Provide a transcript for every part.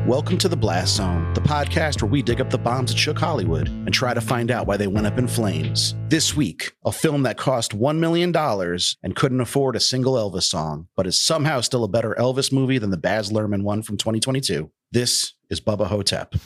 Welcome to The Blast Zone, the podcast where we dig up the bombs that shook Hollywood and try to find out why they went up in flames. This week, a film that cost $1 million and couldn't afford a single Elvis song, but is somehow still a better Elvis movie than the Baz Luhrmann one from 2022. This is Bubba Ho-Tep.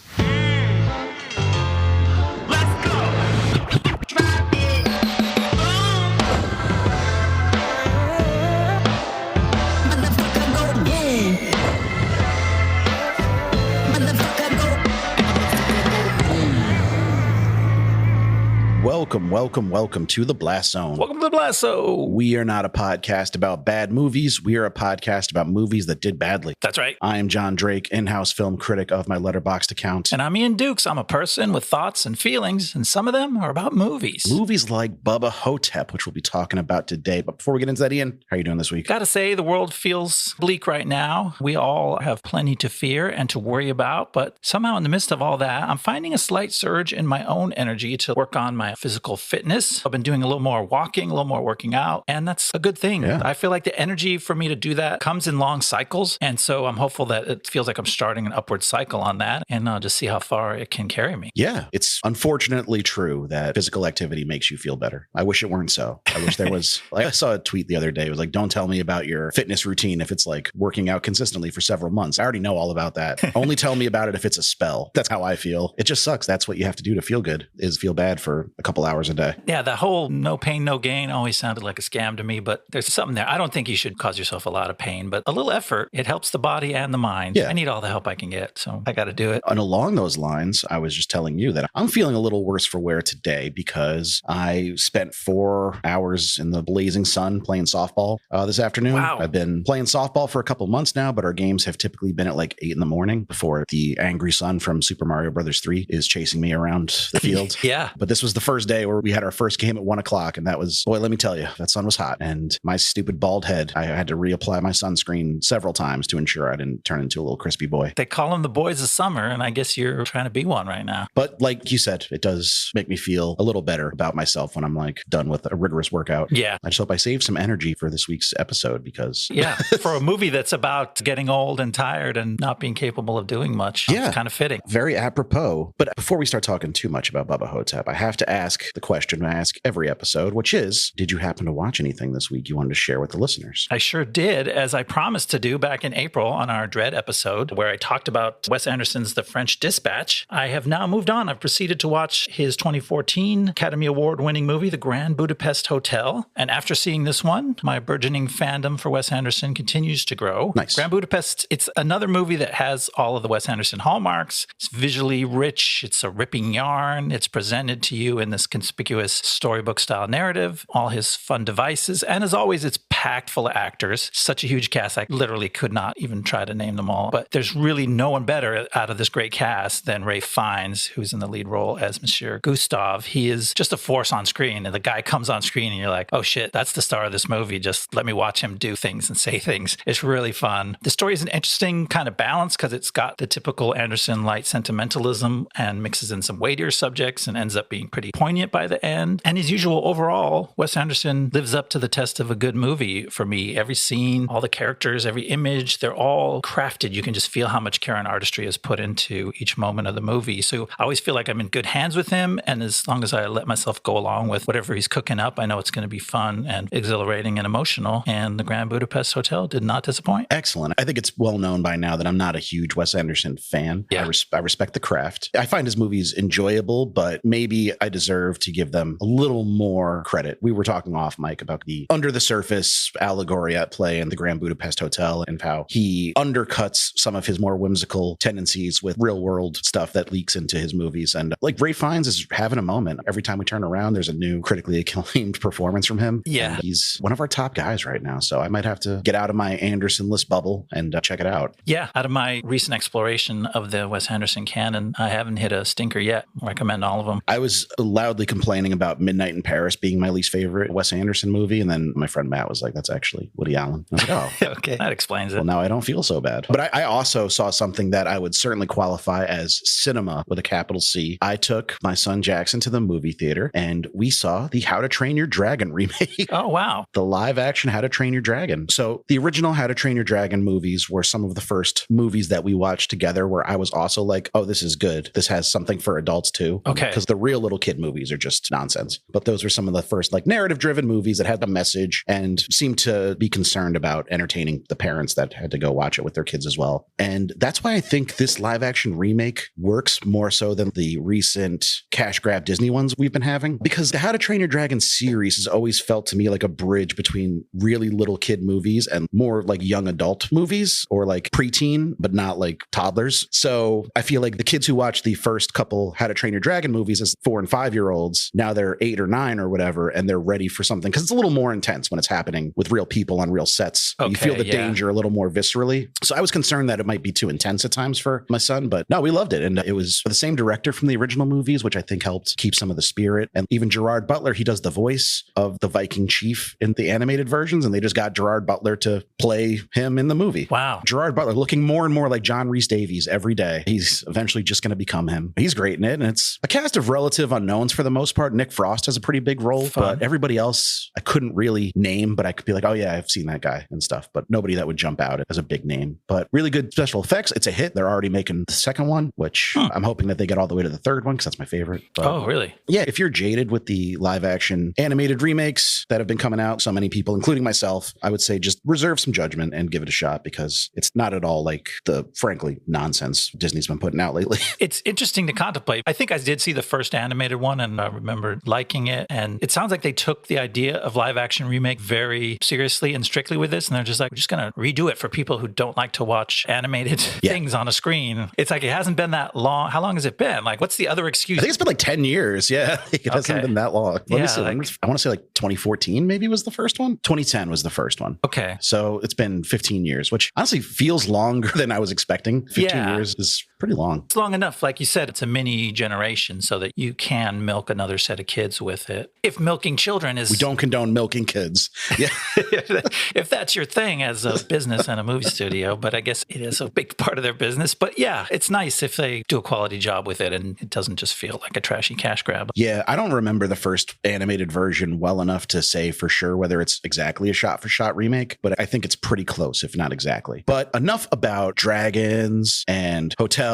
Welcome to The Blast Zone. Welcome to The Blast Zone. We are not a podcast about bad movies. We are a podcast about movies that did badly. That's right. I am Jon Drake, in-house film critic of my Letterboxd account. And I'm Ian Dukes. I'm a person with thoughts and feelings, and some of them are about movies. Movies like Bubba Ho-Tep, which we'll be talking about today. But before we get into that, Ian, how are you doing this week? Gotta say, the world feels bleak right now. We all have plenty to fear and to worry about, but somehow in the midst of all that, I'm finding a slight surge in my own energy to work on my physical fitness. I've been doing a little more walking, a little more working out, and that's a good thing. Yeah. I feel like the energy for me to do that comes in long cycles, and so I'm hopeful that it feels like I'm starting an upward cycle on that, and I'll just see how far it can carry me. Yeah, it's unfortunately true that physical activity makes you feel better. I wish it weren't so. I wish there was, I saw a tweet the other day. It was like, don't tell me about your fitness routine if it's like working out consistently for several months. I already know all about that. Only tell me about it if it's a spell. That's how I feel. It just sucks. That's what you have to do to feel good, is feel bad for a couple hours a day. Yeah, the whole no pain, no gain always sounded like a scam to me, but there's something there. I don't think you should cause yourself a lot of pain, but a little effort, it helps the body and the mind. Yeah. I need all the help I can get, so I got to do it. And along those lines, I was just telling you that I'm feeling a little worse for wear today because I spent 4 hours in the blazing sun playing softball this afternoon. Wow. I've been playing softball for a couple months now, but our games have typically been at like 8 in the morning before the angry sun from Super Mario Brothers 3 is chasing me around the field. Yeah. But this was the first day where we had our first game at 1 o'clock, and that was, boy, let me tell you, that sun was hot. And my stupid bald head, I had to reapply my sunscreen several times to ensure I didn't turn into a little crispy boy. They call them the boys of summer, and I guess you're trying to be one right now. But like you said, it does make me feel a little better about myself when I'm like done with a rigorous workout. Yeah. I just hope I saved some energy for this week's episode because... Yeah, for a movie that's about getting old and tired and not being capable of doing much, Yeah. It's kind of fitting. Very apropos. But before we start talking too much about Bubba Ho-Tep, I have to ask the question I ask every episode, which is, did you happen to watch anything this week you wanted to share with the listeners? I sure did, as I promised to do back in April on our Dread episode, where I talked about Wes Anderson's The French Dispatch. I have now moved on. I've proceeded to watch his 2014 Academy Award-winning movie, The Grand Budapest Hotel. And after seeing this one, my burgeoning fandom for Wes Anderson continues to grow. Nice. Grand Budapest, it's another movie that has all of the Wes Anderson hallmarks. It's visually rich. It's a ripping yarn. It's presented to you in this conspicuous storybook-style narrative, all his fun devices. And as always, it's packed full of actors. Such a huge cast, I literally could not even try to name them all. But there's really no one better out of this great cast than Ralph Fiennes, who's in the lead role as Monsieur Gustave. He is just a force on screen. And the guy comes on screen and you're like, oh shit, that's the star of this movie. Just let me watch him do things and say things. It's really fun. The story is an interesting kind of balance because it's got the typical Anderson light sentimentalism and mixes in some weightier subjects and ends up being pretty poignant by the end. And as usual, overall, Wes Anderson lives up to the test of a good movie for me. Every scene, all the characters, every image, they're all crafted. You can just feel how much care and artistry is put into each moment of the movie. So I always feel like I'm in good hands with him. And as long as I let myself go along with whatever he's cooking up, I know it's going to be fun and exhilarating and emotional. And the Grand Budapest Hotel did not disappoint. Excellent. I think it's well known by now that I'm not a huge Wes Anderson fan. Yeah. I respect the craft. I find his movies enjoyable, but maybe I deserve to give them a little more credit. We were talking off mic about the under the surface allegory at play in the Grand Budapest Hotel and how he undercuts some of his more whimsical tendencies with real world stuff that leaks into his movies. And like Ralph Fiennes is having a moment. Every time we turn around, there's a new critically acclaimed performance from him. Yeah. And he's one of our top guys right now. So I might have to get out of my Anderson-less bubble and check it out. Yeah. Out of my recent exploration of the Wes Anderson canon, I haven't hit a stinker yet. Recommend all of them. I was loudly complaining about Midnight in Paris being my least favorite Wes Anderson movie. And then my friend Matt was like, like, that's actually Woody Allen. I was like, oh. Okay, that explains it. Well, now I don't feel so bad. But I also saw something that I would certainly qualify as cinema with a capital C. I took my son Jackson to the movie theater and we saw the How to Train Your Dragon remake. Oh, wow. The live action How to Train Your Dragon. So the original How to Train Your Dragon movies were some of the first movies that we watched together where I was also like, oh, this is good. This has something for adults too. Okay. Because the real little kid movies are just nonsense. But those were some of the first like narrative driven movies that had a message and seemed to be concerned about entertaining the parents that had to go watch it with their kids as well. And that's why I think this live action remake works more so than the recent cash grab Disney ones we've been having. Because the How to Train Your Dragon series has always felt to me like a bridge between really little kid movies and more like young adult movies or like preteen, but not like toddlers. So I feel like the kids who watch the first couple How to Train Your Dragon movies as 4 and 5 year olds, now they're 8 or 9 or whatever, and they're ready for something because it's a little more intense when it's happening with real people on real sets. Okay, you feel the danger a little more viscerally. So I was concerned that it might be too intense at times for my son, but no, we loved it. And it was the same director from the original movies, which I think helped keep some of the spirit. And even Gerard Butler, he does the voice of the Viking chief in the animated versions, and they just got Gerard Butler to play him in the movie. Wow. Gerard Butler looking more and more like John Rhys Davies every day. He's eventually just going to become him. He's great in it. And it's a cast of relative unknowns for the most part. Nick Frost has a pretty big role, but everybody else I couldn't really name, but I could be like, oh yeah, I've seen that guy and stuff, but nobody that would jump out as a big name. But really good special effects. It's a hit. They're already making the second one, which I'm hoping that they get all the way to the third one because that's my favorite. But, oh, really? Yeah. If you're jaded with the live action animated remakes that have been coming out, so many people, including myself, I would say just reserve some judgment and give it a shot because it's not at all like the frankly nonsense Disney's been putting out lately. It's interesting to contemplate. I think I did see the first animated one and I remember liking it. And it sounds like they took the idea of live action remake very seriously and strictly with this. And they're just like, we're just going to redo it for people who don't like to watch animated things on a screen. It's like, it hasn't been that long. How long has it been? Like, what's the other excuse? I think it's been like 10 years. Yeah. It hasn't been that long. Let me see. I want to say like 2014 maybe was the first one. 2010 was the first one. Okay. So it's been 15 years, which honestly feels longer than I was expecting. 15 years is pretty long. It's long enough. Like you said, it's a mini generation so that you can milk another set of kids with it. If milking children is... We don't condone milking kids. Yeah. If that's your thing as a business and a movie studio, but I guess it is a big part of their business. But yeah, it's nice if they do a quality job with it and it doesn't just feel like a trashy cash grab. Yeah, I don't remember the first animated version well enough to say for sure whether it's exactly a shot-for-shot remake, but I think it's pretty close, if not exactly. But enough about dragons and hotels.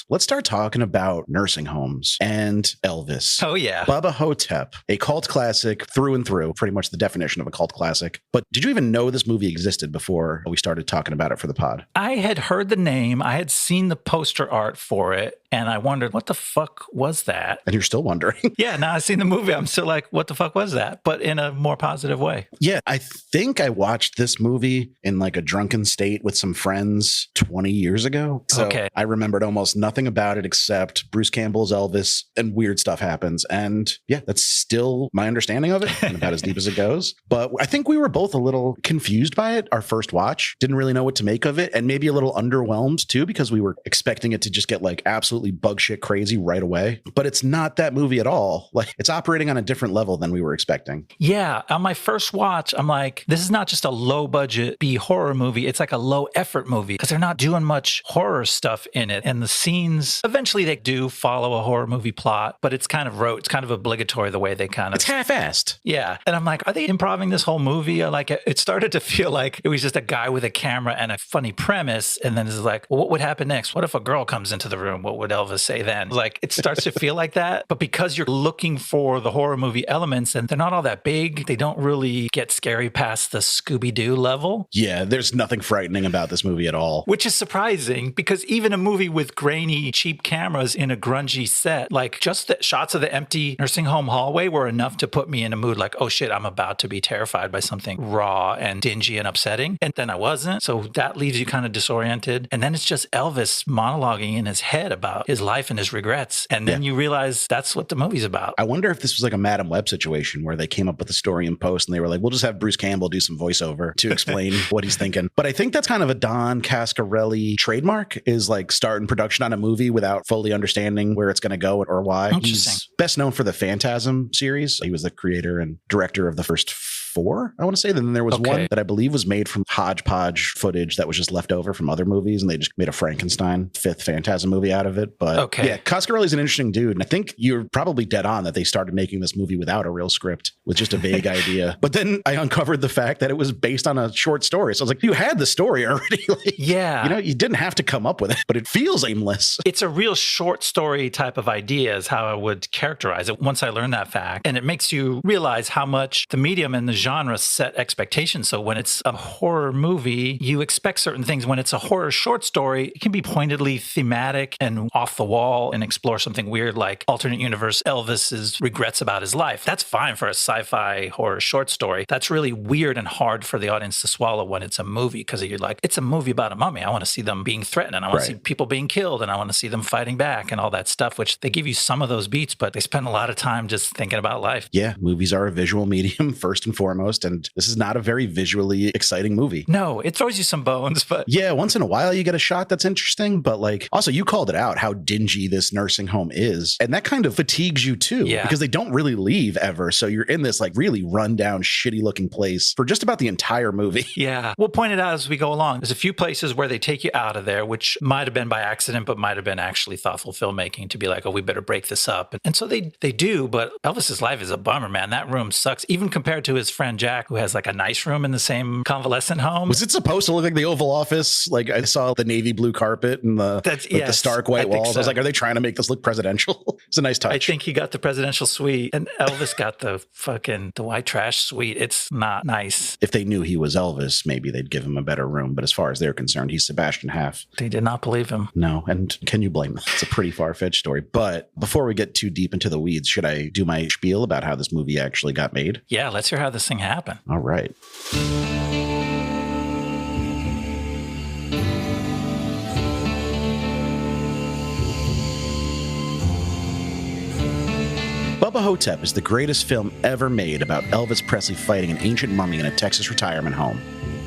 Let's start talking about nursing homes and Elvis. Oh, yeah. Bubba Ho-Tep, a cult classic through and through, pretty much the definition of a cult classic. But did you even know this movie existed before we started talking about it for the pod? I had heard the name. I had seen the poster art for it. And I wondered, what the fuck was that? And you're still wondering. Yeah, now I've seen the movie. I'm still like, what the fuck was that? But in a more positive way. Yeah, I think I watched this movie in like a drunken state with some friends 20 years ago. So I remembered almost nothing about it except Bruce Campbell's Elvis and weird stuff happens. And yeah, that's still my understanding of it and about as deep as it goes. But I think we were both a little confused by it. Our first watch, didn't really know what to make of it and maybe a little underwhelmed too because we were expecting it to just get like absolutely bug shit crazy right away. But it's not that movie at all. Like it's operating on a different level than we were expecting. Yeah. On my first watch, I'm like, this is not just a low budget B horror movie. It's like a low effort movie because they're not doing much horror stuff in it. And the scenes, eventually they do follow a horror movie plot, but it's kind of rote. It's kind of obligatory the way they kind of... It's half-assed. Yeah. And I'm like, are they improvising this whole movie? Like it started to feel like it was just a guy with a camera and a funny premise. And then it's like, well, what would happen next? What if a girl comes into the room? What would Elvis say then? Like it starts to feel like that. But because you're looking for the horror movie elements and they're not all that big, they don't really get scary past the Scooby-Doo level. Yeah, there's nothing frightening about this movie at all. Which is surprising because even a movie with grainy, cheap cameras in a grungy set, like just the shots of the empty nursing home hallway were enough to put me in a mood like, oh shit, I'm about to be terrified by something raw and dingy and upsetting. And then I wasn't. So that leaves you kind of disoriented. And then it's just Elvis monologuing in his head about his life and his regrets. And then you realize that's what the movie's about. I wonder if this was like a Madam Web situation where they came up with the story in post and they were like, we'll just have Bruce Campbell do some voiceover to explain what he's thinking. But I think that's kind of a Don Coscarelli trademark is like starting production on a movie without fully understanding where it's going to go or why. He's best known for the Phantasm series. He was the creator and director of the first 4, I want to say. Then there was one that I believe was made from hodgepodge footage that was just left over from other movies, and they just made a Frankenstein 5th Phantasm movie out of it. But yeah, Coscarelli's an interesting dude. And I think you're probably dead on that they started making this movie without a real script, with just a vague idea. But then I uncovered the fact that it was based on a short story. So I was like, you had the story already. Like, yeah. You know, you didn't have to come up with it, but it feels aimless. It's a real short story type of idea is how I would characterize it once I learned that fact. And it makes you realize how much the medium and the genre set expectations. So when it's a horror movie, you expect certain things. When it's a horror short story, it can be pointedly thematic and off the wall and explore something weird like alternate universe Elvis's regrets about his life. That's fine for a sci-fi horror short story. That's really weird and hard for the audience to swallow when it's a movie, because you're like, it's a movie about a mummy. I want to see them being threatened, and I want to see people being killed, and I want to see them fighting back and all that stuff, which they give you some of those beats, but they spend a lot of time just thinking about life. Yeah, movies are a visual medium first and foremost, and this is not a very visually exciting movie. No, it throws you some bones, but yeah, once in a while you get a shot that's interesting, but like, also you called it out how dingy this nursing home is, and that kind of fatigues you too, because they don't really leave ever. So you're in this like really rundown, shitty looking place for just about the entire movie. Yeah, we'll point it out as we go along. There's a few places where they take you out of there, which might have been by accident, but might have been actually thoughtful filmmaking to be like, oh, we better break this up. And so they do, but Elvis's life is a bummer, man. That room sucks, even compared to his friend Jack, who has like a nice room in the same convalescent home. Was it supposed to look like the Oval Office? Like I saw the navy blue carpet and the stark white walls. So. I was like, are they trying to make this look presidential? It's a nice touch. I think he got the presidential suite, and Elvis got the white trash suite. It's not nice. If they knew he was Elvis, maybe they'd give him a better room. But as far as they're concerned, he's Sebastian Haff. They did not believe him. No. And can you blame them? It's a pretty far-fetched story. But before we get too deep into the weeds, should I do my spiel about how this movie actually got made? Yeah, let's hear how this thing happened. All right. Bubba Ho-Tep is the greatest film ever made about Elvis Presley fighting an ancient mummy in a Texas retirement home.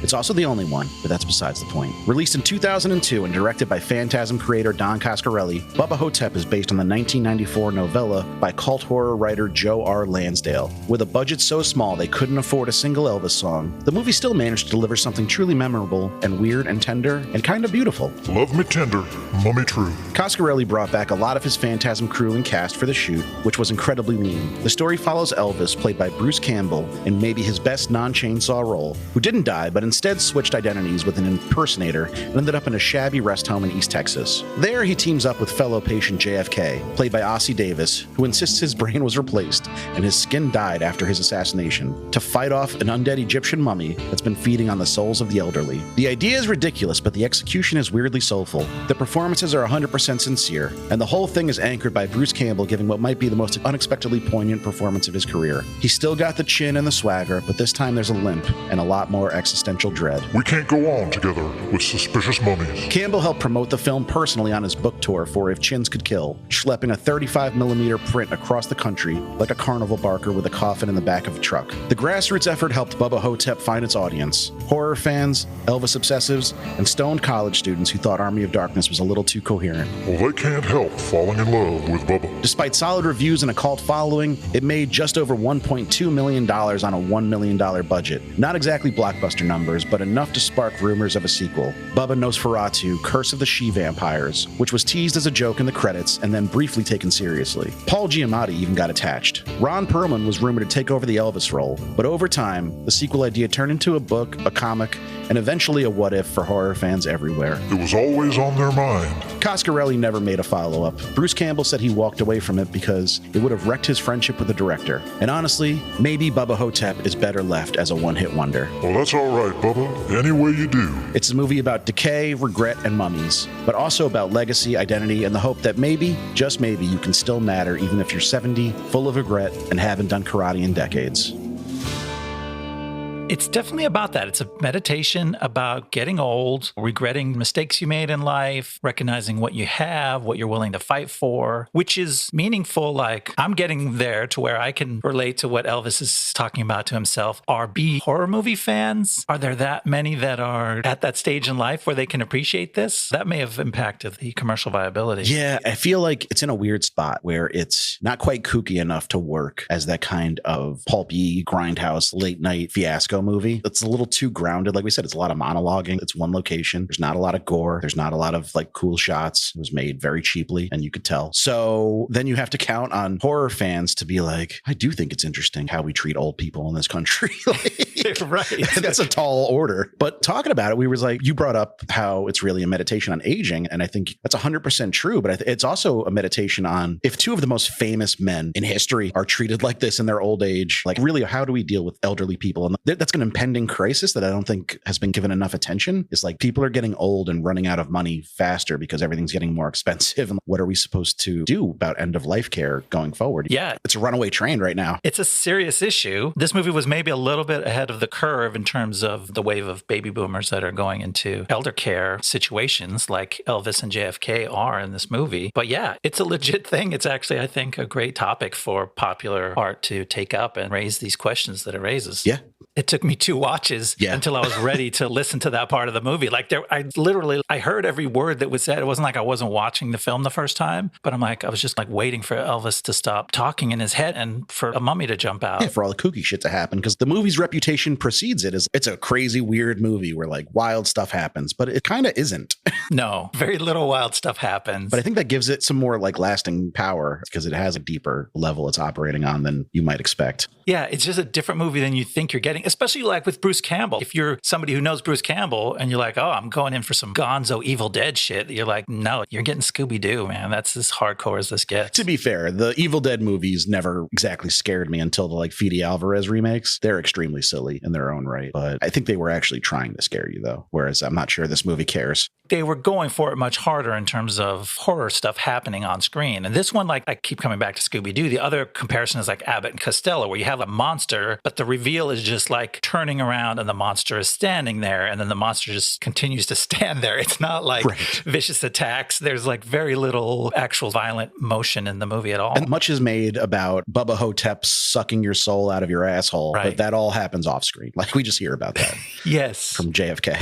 It's also the only one, but that's besides the point. Released in 2002 and directed by Phantasm creator Don Coscarelli, Bubba Ho-Tep is based on the 1994 novella by cult horror writer Joe R. Lansdale. With a budget so small they couldn't afford a single Elvis song, the movie still managed to deliver something truly memorable and weird and tender and kind of beautiful. Love me tender, mummy true. Coscarelli brought back a lot of his Phantasm crew and cast for the shoot, which was incredibly lean. The story follows Elvis, played by Bruce Campbell, in maybe his best non-chainsaw role, who didn't die but instead switched identities with an impersonator and ended up in a shabby rest home in East Texas. There, he teams up with fellow patient JFK, played by Ossie Davis, who insists his brain was replaced and his skin died after his assassination, to fight off an undead Egyptian mummy that's been feeding on the souls of the elderly. The idea is ridiculous, but the execution is weirdly soulful. The performances are 100% sincere, and the whole thing is anchored by Bruce Campbell giving what might be the most unexpectedly poignant performance of his career. He's still got the chin and the swagger, but this time there's a limp and a lot more existential dread. We can't go on together with suspicious mummies. Campbell helped promote the film personally on his book tour for If Chins Could Kill, schlepping a 35mm print across the country like a carnival barker with a coffin in the back of a truck. The grassroots effort helped Bubba Ho-Tep find its audience: horror fans, Elvis obsessives, and stoned college students who thought Army of Darkness was a little too coherent. Well, they can't help falling in love with Bubba. Despite solid reviews and a cult following, it made just over $1.2 million on a $1 million budget. Not exactly blockbuster numbers, but enough to spark rumors of a sequel, Bubba Nosferatu, Curse of the She-Vampires, which was teased as a joke in the credits and then briefly taken seriously. Paul Giamatti even got attached. Ron Perlman was rumored to take over the Elvis role, but over time, the sequel idea turned into a book, a comic, and eventually a what-if for horror fans everywhere. It was always on their mind. Coscarelli never made a follow-up. Bruce Campbell said he walked away from it because it would have wrecked his friendship with the director. And honestly, maybe Bubba Ho-Tep is better left as a one-hit wonder. Well, that's all right, Bubba. Any way you do. It's a movie about decay, regret, and mummies, but also about legacy, identity, and the hope that maybe, just maybe, you can still matter even if you're 70, full of regret, and haven't done karate in decades. It's definitely about that. It's a meditation about getting old, regretting mistakes you made in life, recognizing what you have, what you're willing to fight for, which is meaningful. Like, I'm getting there to where I can relate to what Elvis is talking about to himself. Are B horror movie fans? Are there that many that are at that stage in life where they can appreciate this? That may have impacted the commercial viability. Yeah, I feel like it's in a weird spot where it's not quite kooky enough to work as that kind of pulpy, grindhouse, late night fiasco movie. It's a little too grounded. Like we said, it's a lot of monologuing. It's one location. There's not a lot of gore. There's not a lot of like cool shots. It was made very cheaply and you could tell. So then you have to count on horror fans to be like, I do think it's interesting how we treat old people in this country. Right. That's a tall order. But talking about it, we was like, you brought up how it's really a meditation on aging. And I think that's 100% true. But it's also a meditation on if two of the most famous men in history are treated like this in their old age, like really, how do we deal with elderly people? And that's an impending crisis that I don't think has been given enough attention. It's like people are getting old and running out of money faster because everything's getting more expensive. And what are we supposed to do about end of life care going forward? Yeah. It's a runaway train right now. It's a serious issue. This movie was maybe a little bit ahead of the curve in terms of the wave of baby boomers that are going into elder care situations like Elvis and JFK are in this movie. But yeah, it's a legit thing. It's actually, I think, a great topic for popular art to take up and raise these questions that it raises. Yeah. It took me 2 watches until I was ready to listen to that part of the movie. Like I heard every word that was said. It wasn't like I wasn't watching the film the first time, but I was just like waiting for Elvis to stop talking in his head and for a mummy to jump out. Yeah, for all the kooky shit to happen, because the movie's reputation precedes it. It's a crazy, weird movie where like wild stuff happens, but it kind of isn't. No, very little wild stuff happens. But I think that gives it some more like lasting power because it has a deeper level it's operating on than you might expect. Yeah, it's just a different movie than you think you're getting, especially like with Bruce Campbell. If you're somebody who knows Bruce Campbell and you're like, oh, I'm going in for some gonzo Evil Dead shit, you're like, no, you're getting Scooby-Doo, man. That's as hardcore as this gets. To be fair, the Evil Dead movies never exactly scared me until the like Fede Alvarez remakes. They're extremely silly in their own right. But I think they were actually trying to scare you though, whereas I'm not sure this movie cares. They were going for it much harder in terms of horror stuff happening on screen. And this one, like, I keep coming back to Scooby-Doo. The other comparison is like Abbott and Costello, where you have a monster, but the reveal is just like turning around and the monster is standing there. And then the monster just continues to stand there. It's not like vicious attacks. There's like very little actual violent motion in the movie at all. And much is made about Bubba Ho-Tep sucking your soul out of your asshole. But that all happens off screen. Like we just hear about that. Yes. From JFK.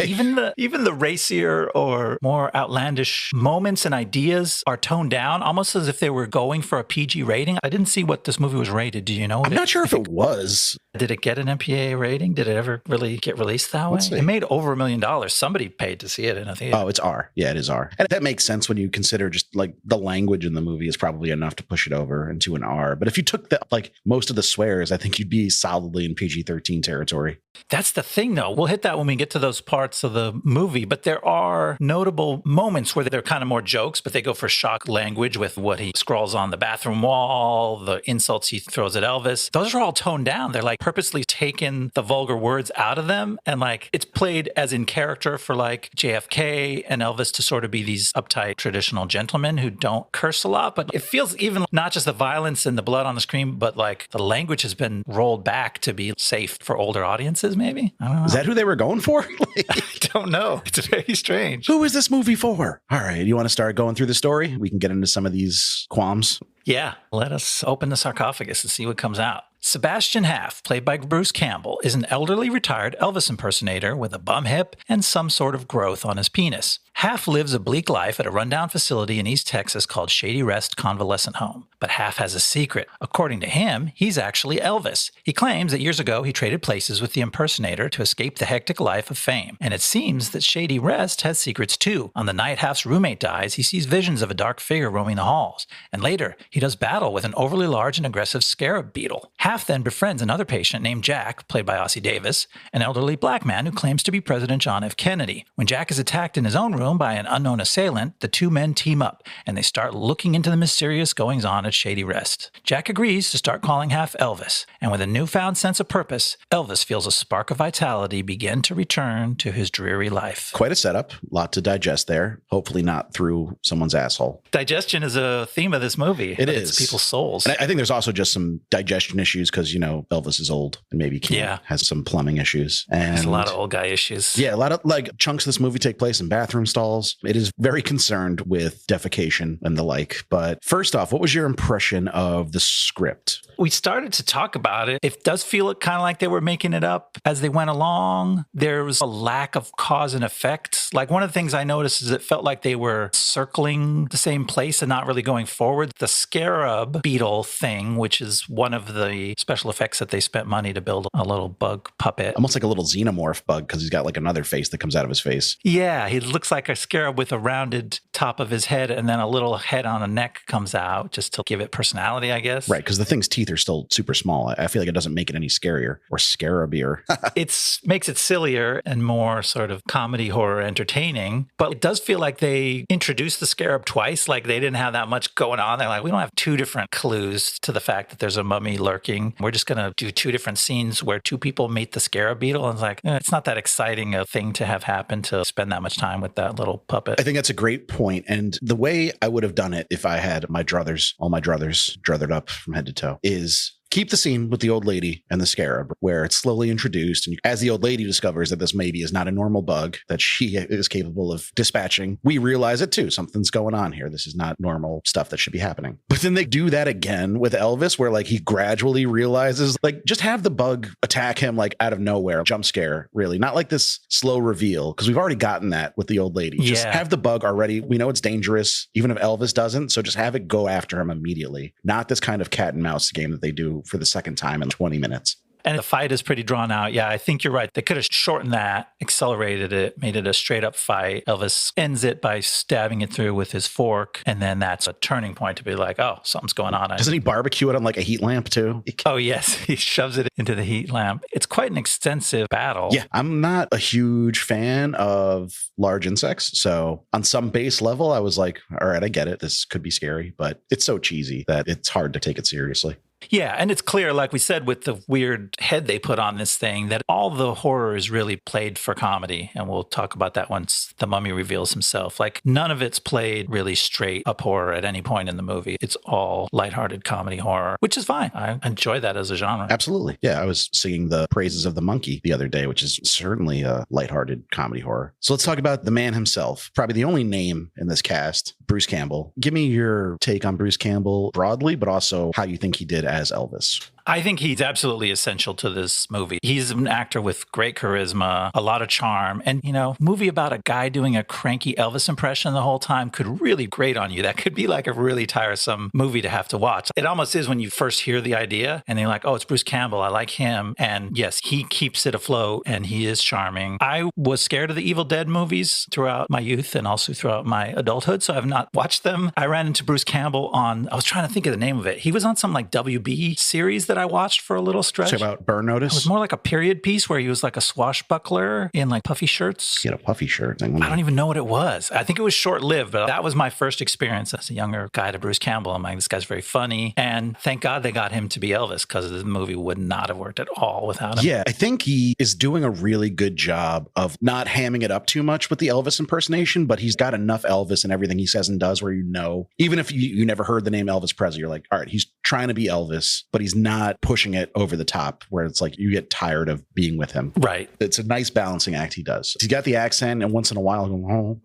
Even the racier or more outlandish moments and ideas are toned down, almost as if they were going for a PG rating. I didn't see what this movie was rated. Do you know? I'm not sure if it was. Did it get an MPAA rating? Did it ever really get released that way? It made over $1 million. Somebody paid to see it in a theater. Oh, it's R. Yeah, it is R. And that makes sense when you consider just like the language in the movie is probably enough to push it over into an R. But if you took like most of the swears, I think you'd be solidly in PG-13 territory. That's the thing, though. We'll hit that when we get to those parts of the movie. But there are notable moments where they're kind of more jokes, but they go for shock language with what he scrawls on the bathroom wall, the insults he throws at Elvis. Those are all toned down. They're like purposely taken the vulgar words out of them. And like it's played as in character for like JFK and Elvis to sort of be these uptight traditional gentlemen who don't curse a lot. But it feels even not just the violence and the blood on the screen, but like the language has been rolled back to be safe for older audiences, maybe. I don't know. Is that who they were going for? I don't know. It's very strange. Who is this movie for? All right. You want to start going through the story? We can get into some of these qualms. Yeah. Let us open the sarcophagus and see what comes out. Sebastian Haff, played by Bruce Campbell, is an elderly retired Elvis impersonator with a bum hip and some sort of growth on his penis. Haff lives a bleak life at a rundown facility in East Texas called Shady Rest Convalescent Home. But Haff has a secret. According to him, he's actually Elvis. He claims that years ago he traded places with the impersonator to escape the hectic life of fame. And it seems that Shady Rest has secrets too. On the night Haff's roommate dies, he sees visions of a dark figure roaming the halls. And later, he does battle with an overly large and aggressive scarab beetle. Haff then befriends another patient named Jack, played by Ossie Davis, an elderly black man who claims to be President John F. Kennedy. When Jack is attacked in his own room room by an unknown assailant, the two men team up and they start looking into the mysterious goings-on at Shady Rest. Jack agrees to start calling half Elvis, and with a newfound sense of purpose, Elvis feels a spark of vitality begin to return to his dreary life. Quite a setup, a lot to digest there. Hopefully not through someone's asshole. Digestion is a theme of this movie. It is. It's people's souls. And I think there's also just some digestion issues because, Elvis is old and maybe has some plumbing issues. And there's a lot of old guy issues. Yeah, a lot of chunks of this movie take place in bathroom stalls. It is very concerned with defecation and the like. But first off, what was your impression of the script? We started to talk about it. It does feel kind of like they were making it up as they went along. There was a lack of cause and effect. Like one of the things I noticed is it felt like they were circling the same place and not really going forward. The scarab beetle thing, which is one of the special effects that they spent money to build a little bug puppet. Almost like a little xenomorph bug because he's got like another face that comes out of his face. Yeah, he looks like a scarab with a rounded top of his head and then a little head on a neck comes out just to give it personality, I guess. Right, because the thing's teeth are still super small. I feel like it doesn't make it any scarier or scarabier. It makes it sillier and more sort of comedy horror entertaining, but it does feel like they introduced the scarab twice. Like they didn't have that much going on. They're like, we don't have two different clues to the fact that there's a mummy lurking. We're just going to do two different scenes where two people meet the scarab beetle. And it's like, it's not that exciting a thing to have happen to spend that much time with that little puppet. I think that's a great point. And the way I would have done it if I had all my druthers druthered up from head to toe is keep the scene with the old lady and the scarab where it's slowly introduced. And as the old lady discovers that this maybe is not a normal bug that she is capable of dispatching, we realize it too. Something's going on here. This is not normal stuff that should be happening. But then they do that again with Elvis where like he gradually realizes like just have the bug attack him like out of nowhere. Jump scare, really. Not like this slow reveal because we've already gotten that with the old lady. Just have the bug already. We know it's dangerous even if Elvis doesn't. So just have it go after him immediately. Not this kind of cat and mouse game that they do for the second time in 20 minutes. And the fight is pretty drawn out. Yeah, I think you're right. They could have shortened that, accelerated it, made it a straight up fight. Elvis ends it by stabbing it through with his fork. And then that's a turning point to be like, oh, something's going on. Doesn't he barbecue it on like a heat lamp too? Oh, yes. He shoves it into the heat lamp. It's quite an extensive battle. Yeah, I'm not a huge fan of large insects. So on some base level, I was like, all right, I get it. This could be scary, but it's so cheesy that it's hard to take it seriously. Yeah, and it's clear, like we said, with the weird head they put on this thing, that all the horror is really played for comedy. And we'll talk about that once the mummy reveals himself. Like, none of it's played really straight up horror at any point in the movie. It's all lighthearted comedy horror, which is fine. I enjoy that as a genre. Absolutely. Yeah, I was singing the praises of the monkey the other day, which is certainly a lighthearted comedy horror. So let's talk about the man himself. Probably the only name in this cast, Bruce Campbell. Give me your take on Bruce Campbell broadly, but also how you think he did as Elvis. I think he's absolutely essential to this movie. He's an actor with great charisma, a lot of charm, and, movie about a guy doing a cranky Elvis impression the whole time could really grate on you. That could be like a really tiresome movie to have to watch. It almost is when you first hear the idea and you're like, oh, it's Bruce Campbell. I like him. And yes, he keeps it afloat and he is charming. I was scared of the Evil Dead movies throughout my youth and also throughout my adulthood, so I've not watched them. I ran into Bruce Campbell I was trying to think of the name of it. He was on some like WB series that I watched for a little stretch. Talk about Burn Notice? It was more like a period piece where he was like a swashbuckler in like puffy shirts. He had a puffy shirt. I don't even know what it was. I think it was short-lived, but that was my first experience as a younger guy to Bruce Campbell. I'm like, this guy's very funny. And thank God they got him to be Elvis because the movie would not have worked at all without him. Yeah, I think he is doing a really good job of not hamming it up too much with the Elvis impersonation, but he's got enough Elvis in everything he says and does where even if you never heard the name Elvis Presley, you're like, all right, he's trying to be Elvis, but he's not pushing it over the top where it's like you get tired of being with him. Right. It's a nice balancing act he does. He's got the accent and once in a while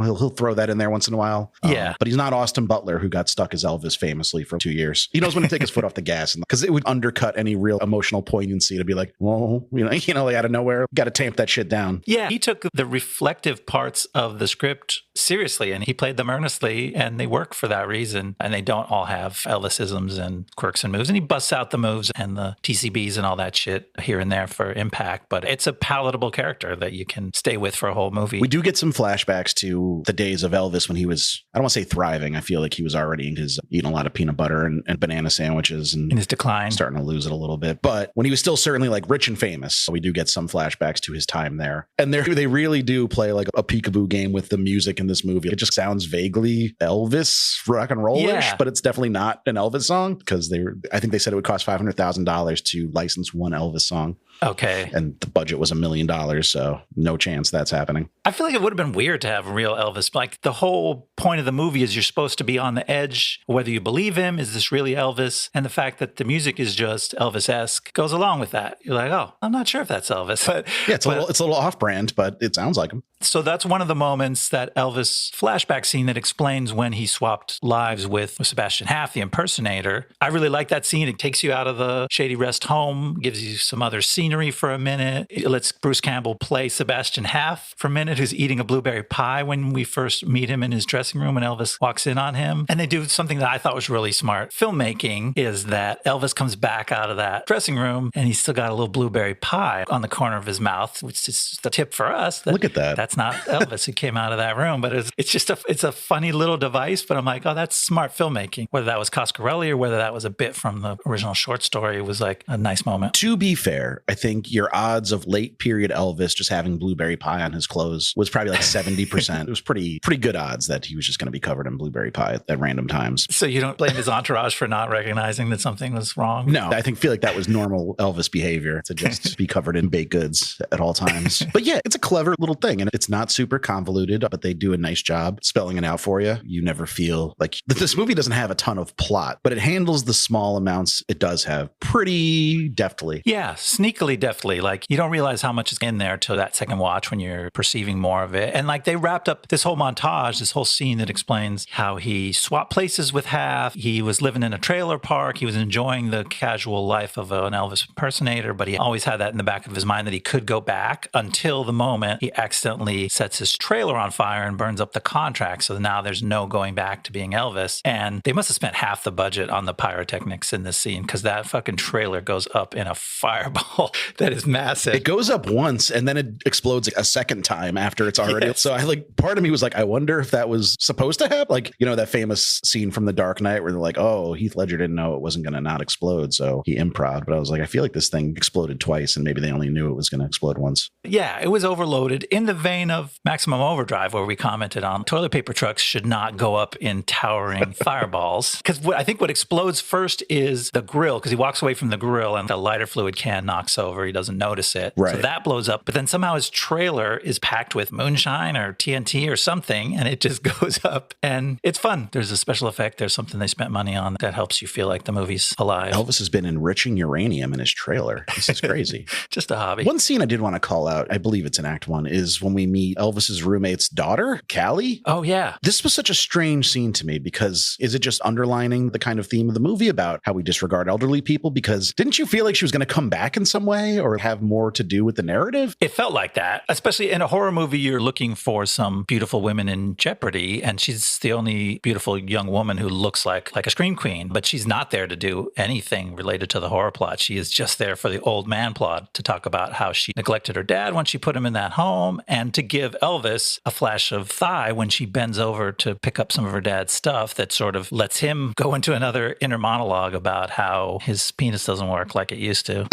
he'll throw that in there once in a while. Yeah. But he's not Austin Butler who got stuck as Elvis famously for 2 years. He knows when to take his foot off the gas because it would undercut any real emotional poignancy to be like, well, like out of nowhere, got to tamp that shit down. Yeah. He took the reflective parts of the script seriously and he played them earnestly and they work for that reason. And they don't all have Elvisisms and quirks and moves. And he busts out the moves and the TCBs and all that shit here and there for impact. But it's a palatable character that you can stay with for a whole movie. We do get some flashbacks to the days of Elvis when he was, I don't want to say thriving. I feel like he was already in his, eating a lot of peanut butter and banana sandwiches and In his decline. starting to lose it a little bit. But when he was still certainly like rich and famous, we do get some flashbacks to his time there. And they really do play like a peekaboo game with the music in this movie. It just sounds vaguely Elvis rock and roll-ish, but it's definitely not an Elvis song because I think they said it would cost $500,000 to license one Elvis song. Okay. And the budget was $1 million, so no chance that's happening. I feel like it would have been weird to have real Elvis. Like the whole point of the movie is you're supposed to be on the edge, whether you believe him, is this really Elvis? And the fact that the music is just Elvis-esque goes along with that. You're like, oh, I'm not sure if that's Elvis. But yeah, it's a little off-brand, but it sounds like him. So that's one of the moments, that Elvis flashback scene that explains when he swapped lives with Sebastian Haff, the impersonator. I really like that scene. It takes you out of the shady rest home, gives you some other scenery for a minute. It lets Bruce Campbell play Sebastian Haff for a minute, who's eating a blueberry pie when we first meet him in his dressing room and Elvis walks in on him. And they do something that I thought was really smart filmmaking, is that Elvis comes back out of that dressing room and he's still got a little blueberry pie on the corner of his mouth, which is the tip for us. Look at that. That's not Elvis who came out of that room, but it's just a funny little device. But I'm like, oh, that's smart filmmaking. Whether that was Coscarelli or whether that was a bit from the original short story, it was like a nice moment. To be fair, I think your odds of late period Elvis just having blueberry pie on his clothes was probably like 70%. It was pretty good odds that he was just going to be covered in blueberry pie at random times. So you don't blame his entourage for not recognizing that something was wrong? No, I feel like that was normal Elvis behavior, to just be covered in baked goods at all times. But yeah, it's a clever little thing, and it's not super convoluted, but they do a nice job spelling it out for you. You never feel like this movie doesn't have a ton of plot, but it handles the small amounts it does have pretty deftly. Yeah, sneakily deftly. Like you don't realize how much is in there till that second watch when you're perceiving more of it. And like they wrapped up this whole montage, this whole scene that explains how he swapped places with Haff. He was living in a trailer park. He was enjoying the casual life of an Elvis impersonator, but he always had that in the back of his mind that he could go back until the moment he accidentally sets his trailer on fire and burns up the contract. So now there's no going back to being Elvis. And they must have spent half the budget on the pyrotechnics in this scene, because that fucking trailer goes up in a fireball that is massive. It goes up once and then it explodes a second time after it's already. Yes. So part of me was like, I wonder if that was supposed to happen. Like, that famous scene from The Dark Knight where they're like, oh, Heath Ledger didn't know it wasn't going to not explode, so he improv. But I was like, I feel like this thing exploded twice and maybe they only knew it was going to explode once. Yeah, it was overloaded in the vein of Maximum Overdrive, where we commented on toilet paper trucks should not go up in towering fireballs. Because I think what explodes first is the grill, because he walks away from the grill and the lighter fluid can knocks over. He doesn't notice it. Right. So that blows up. But then somehow his trailer is packed with moonshine or TNT or something, and it just goes up. And it's fun. There's a special effect. There's something they spent money on that helps you feel like the movie's alive. Elvis has been enriching uranium in his trailer. This is crazy. Just a hobby. One scene I did want to call out, I believe it's in Act 1, is when we meet Elvis's roommate's daughter, Callie. Oh, yeah. This was such a strange scene to me, because is it just underlining the kind of theme of the movie about how we disregard elderly people? Because didn't you feel like she was going to come back in some way or have more to do with the narrative? It felt like that, especially in a horror movie. You're looking for some beautiful women in jeopardy, and she's the only beautiful young woman who looks like a scream queen, but she's not there to do anything related to the horror plot. She is just there for the old man plot, to talk about how she neglected her dad when she put him in that home, and to give Elvis a flash of thigh when she bends over to pick up some of her dad's stuff that sort of lets him go into another inner monologue about how his penis doesn't work like it used to.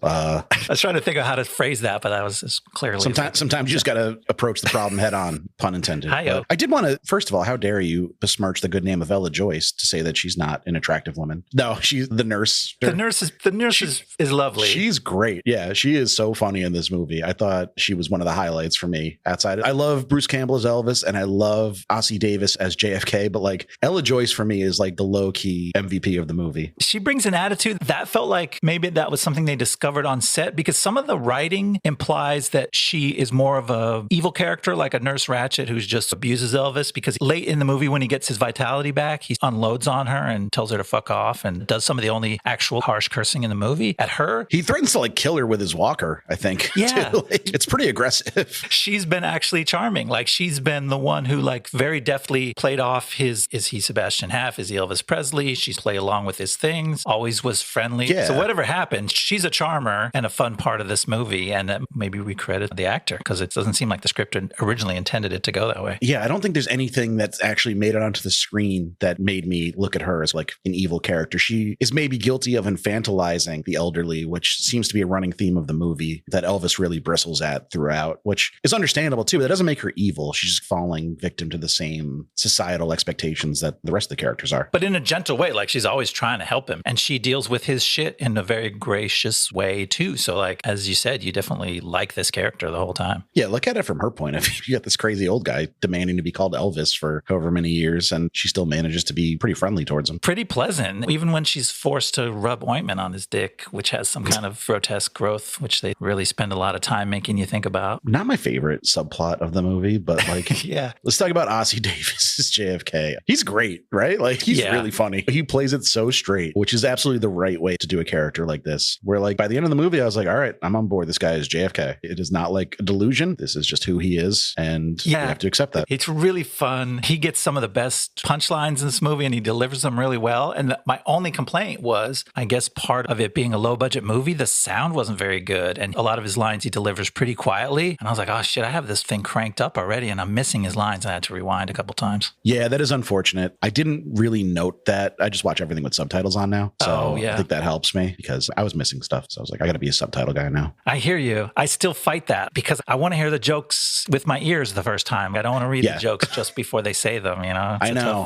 I was trying to think of how to phrase that, but that was clearly. Sometimes you just got to approach the problem head on, pun intended. I did want to, first of all, how dare you besmirch the good name of Ella Joyce to say that she's not an attractive woman? No, she's the nurse. The nurse is lovely. She's great. Yeah, she is so funny in this movie. I thought she was one of the highlights for me outside. I love Bruce Campbell as Elvis, and I love Ossie Davis as JFK, but like Ella Joyce for me is like the low key MVP of the movie. She brings an attitude that felt like maybe that was something they discovered on set, because some of the writing implies that she is more of a evil character, like a Nurse Ratched who just abuses Elvis, because late in the movie when he gets his vitality back, he unloads on her and tells her to fuck off and does some of the only actual harsh cursing in the movie at her. He threatens to kill her with his walker, I think. Yeah. It's pretty aggressive. She's been actually charming. Like she's been the one who very deftly played off is he Sebastian Haff? Is he Elvis Presley? She's played along with his things, always was friendly. Yeah. So whatever happened, she's a charmer. charmer and a fun part of this movie. And maybe we credit the actor because it doesn't seem like the script originally intended it to go that way. Yeah, I don't think there's anything that's actually made it onto the screen that made me look at her as like an evil character. She is maybe guilty of infantilizing the elderly, which seems to be a running theme of the movie that Elvis really bristles at throughout, which is understandable too, but that doesn't make her evil. She's just falling victim to the same societal expectations that the rest of the characters are. But in a gentle way, like she's always trying to help him. And she deals with his shit in a very gracious way too. So like, as you said, you definitely like this character the whole time. Yeah, look at it from her point of view. You got this crazy old guy demanding to be called Elvis for however many years, and she still manages to be pretty friendly towards him. Pretty pleasant, even when she's forced to rub ointment on his dick, which has some kind of grotesque growth, which they really spend a lot of time making you think about. Not my favorite subplot of the movie, but like, yeah. Let's talk about Ossie Davis as JFK. He's great, right? Like, he's really funny. He plays it so straight, which is absolutely the right way to do a character like this. Where like by the end of the movie, I was like, all right, I'm on board. This guy is JFK. It is not like a delusion. This is just who he is. And you have to accept that. It's really fun. He gets some of the best punchlines in this movie and he delivers them really well. And my only complaint was, I guess part of it being a low budget movie, the sound wasn't very good. And a lot of his lines he delivers pretty quietly. And I was like, oh shit, I have this thing cranked up already and I'm missing his lines. I had to rewind a couple times. Yeah, that is unfortunate. I didn't really note that. I just watch everything with subtitles on now. So I think that helps me because I was missing stuff. So I was like, I got to be a subtitle guy now. I hear you. I still fight that because I want to hear the jokes with my ears the first time. I don't want to read the jokes just before they say them, you know?